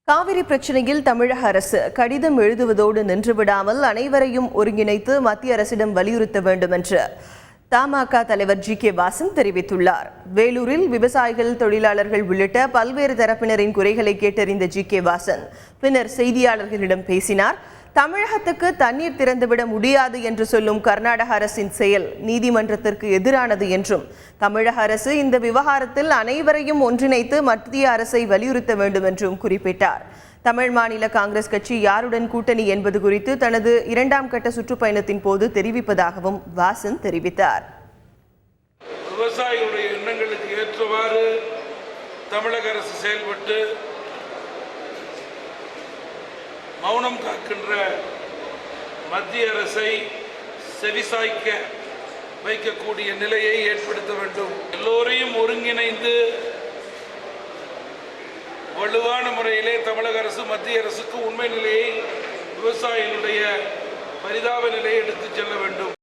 காவிரி பிரச்சினையில் தமிழக அரசு கடிதம் எழுதுவதோடு நின்றுவிடாமல் அனைவரையும் ஒருங்கிணைத்து மத்திய அரசிடம் வலியுறுத்த வேண்டும் என்று தமாக தலைவர் ஜி.கே. வாசன் தெரிவித்துள்ளார். வேலூரில் விவசாயிகள், தொழிலாளர்கள் உள்ளிட்ட பல்வேறு தரப்பினரின் குறைகளை கேட்டறிந்த ஜி.கே. வாசன் பின்னர் செய்தியாளர்களிடம் பேசினார். தமிழகத்துக்கு தண்ணீர் திறந்துவிட முடியாது என்று சொல்லும் கர்நாடக அரசின் செயல் நீதிமன்றத்திற்கு எதிரானது என்றும், தமிழக அரசு இந்த விவகாரத்தில் அனைவரையும் ஒன்றிணைத்து மத்திய அரசை வலியுறுத்த வேண்டும் என்றும் குறிப்பிட்டார். தமிழ் மாநில காங்கிரஸ் கட்சி யாருடன் கூட்டணி என்பது குறித்து தனது 2ஆம் கட்ட சுற்றுப்பயணத்தின் போது தெரிவிப்பதாகவும் வாசன் தெரிவித்தார். விவசாயிகளுடைய எண்ணங்களுக்கு ஏற்றவாறு தமிழக அரசு செயல்பட்டு மௌனம் காக்கின்ற மத்திய அரசை செவிசாய்க்க வைக்கக்கூடிய நிலையை ஏற்படுத்த வேண்டும். எல்லோரையும் ஒருங்கிணைந்து வலுவான முறையிலே தமிழக அரசு மத்திய அரசுக்கு உண்மை நிலையை, விவசாயிகளுடைய பரிதாப நிலையை எடுத்துச் செல்ல வேண்டும்.